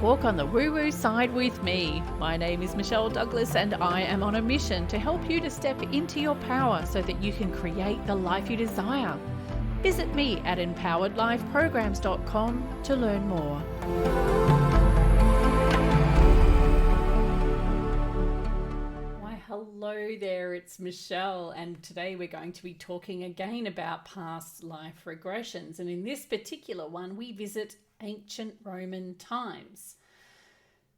walk on the woo-woo side with me. My name is Michelle Douglas and I am on a mission to help you to step into your power so that you can create the life you desire. Visit me at empoweredlifeprograms.com to learn more. Why, hello there, it's Michelle, and today we're going to be talking again about past life regressions, and in this particular one we visit ancient Roman times.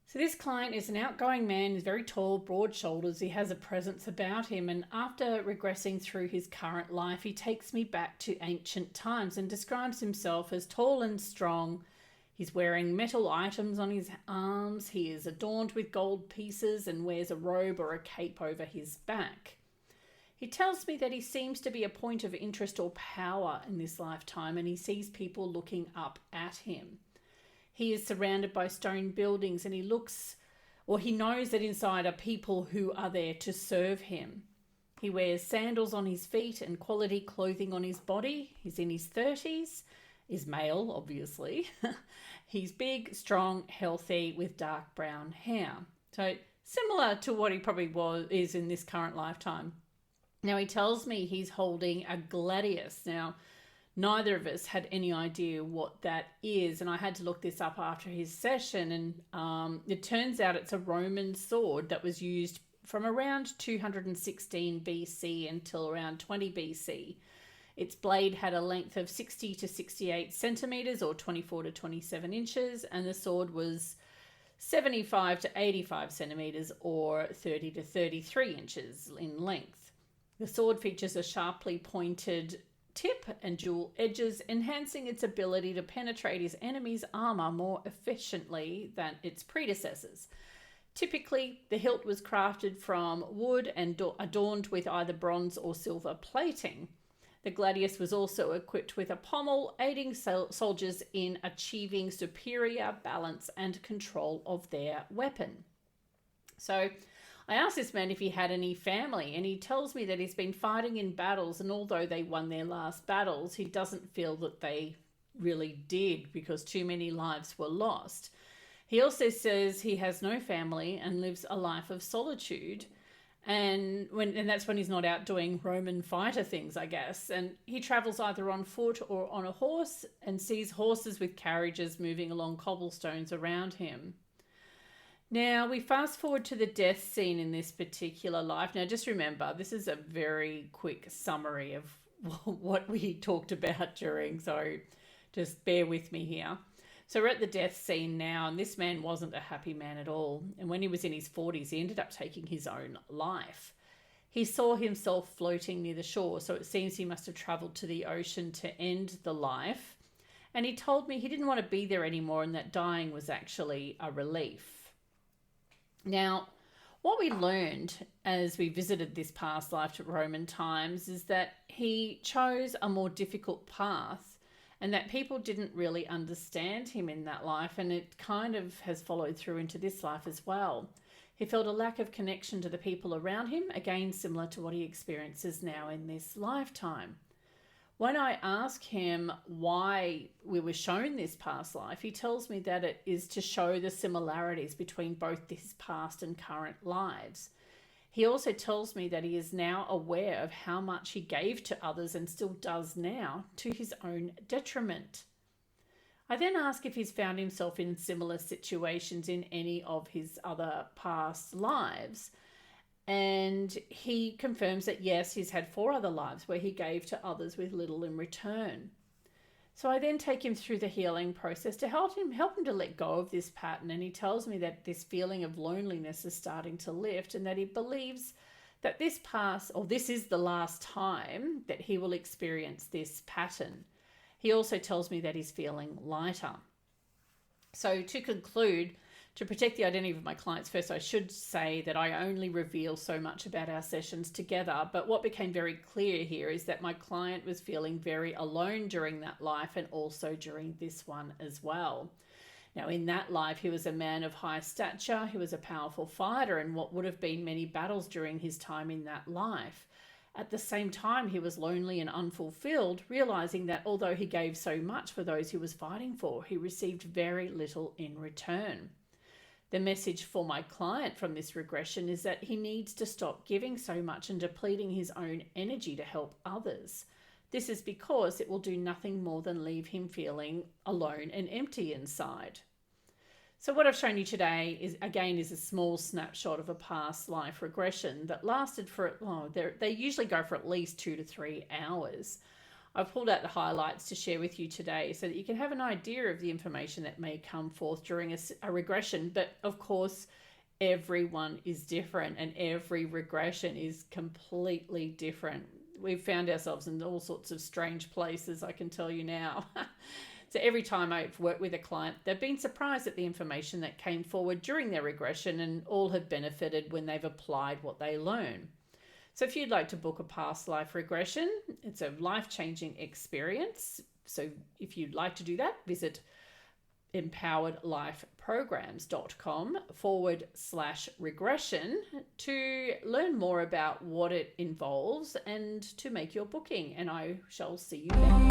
So this client is an outgoing man, he's very tall, broad shoulders, he has a presence about him, and after regressing through his current life, he takes me back to ancient times and describes himself as tall and strong. He's wearing metal items on his arms, he is adorned with gold pieces and wears a robe or a cape over his back. He tells me that he seems to be a point of interest or power in this lifetime, and he sees people looking up at him. He is surrounded by stone buildings, and he knows that inside are people who are there to serve him. He wears sandals on his feet and quality clothing on his body. He's in his 30s, is male, obviously. He's big, strong, healthy, with dark brown hair. So similar to what he probably is in this current lifetime. Now, he tells me he's holding a gladius. Now, neither of us had any idea what that is, and I had to look this up after his session, and it turns out it's a Roman sword that was used from around 216 BC until around 20 BC. Its blade had a length of 60 to 68 centimeters or 24 to 27 inches, and the sword was 75 to 85 centimeters or 30 to 33 inches in length. The sword features a sharply pointed tip and dual edges, enhancing its ability to penetrate his enemy's armor more efficiently than its predecessors. Typically, the hilt was crafted from wood and adorned with either bronze or silver plating. The gladius was also equipped with a pommel, aiding soldiers in achieving superior balance and control of their weapon. So, I asked this man if he had any family, and he tells me that he's been fighting in battles, and although they won their last battles, he doesn't feel that they really did because too many lives were lost. He also says he has no family and lives a life of solitude, and that's when he's not out doing Roman fighter things, I guess. And he travels either on foot or on a horse and sees horses with carriages moving along cobblestones around him. Now, we fast forward to the death scene in this particular life. Now, just remember, this is a very quick summary of what we talked about during, so just bear with me here. So we're at the death scene now, and this man wasn't a happy man at all. And when he was in his 40s, he ended up taking his own life. He saw himself floating near the shore, so it seems he must have traveled to the ocean to end the life. And he told me he didn't want to be there anymore and that dying was actually a relief. Now, what we learned as we visited this past life to Roman times is that he chose a more difficult path and that people didn't really understand him in that life, and it kind of has followed through into this life as well. He felt a lack of connection to the people around him, again similar to what he experiences now in this lifetime. When I ask him why we were shown this past life, he tells me that it is to show the similarities between both his past and current lives. He also tells me that he is now aware of how much he gave to others and still does now to his own detriment. I then ask if he's found himself in similar situations in any of his other past lives. And he confirms that yes, he's had 4 other lives where he gave to others with little in return. So I then take him through the healing process to help him to let go of this pattern. And he tells me that this feeling of loneliness is starting to lift, and that he believes that this is the last time that he will experience this pattern. He also tells me that he's feeling lighter. So to conclude, to protect the identity of my clients, first I should say that I only reveal so much about our sessions together, but what became very clear here is that my client was feeling very alone during that life and also during this one as well. Now, in that life, he was a man of high stature, he was a powerful fighter in what would have been many battles during his time in that life. At the same time, he was lonely and unfulfilled, realizing that although he gave so much for those he was fighting for, he received very little in return. The message for my client from this regression is that he needs to stop giving so much and depleting his own energy to help others. This is because it will do nothing more than leave him feeling alone and empty inside. So what I've shown you today is a small snapshot of a past life regression that lasted for, they usually go for at least 2 to 3 hours. I've pulled out the highlights to share with you today so that you can have an idea of the information that may come forth during a regression. But of course, everyone is different and every regression is completely different. We've found ourselves in all sorts of strange places, I can tell you now. So every time I've worked with a client, they've been surprised at the information that came forward during their regression, and all have benefited when they've applied what they learn. So if you'd like to book a past life regression, it's a life-changing experience. So if you'd like to do that, visit empoweredlifeprograms.com/regression to learn more about what it involves and to make your booking. And I shall see you then.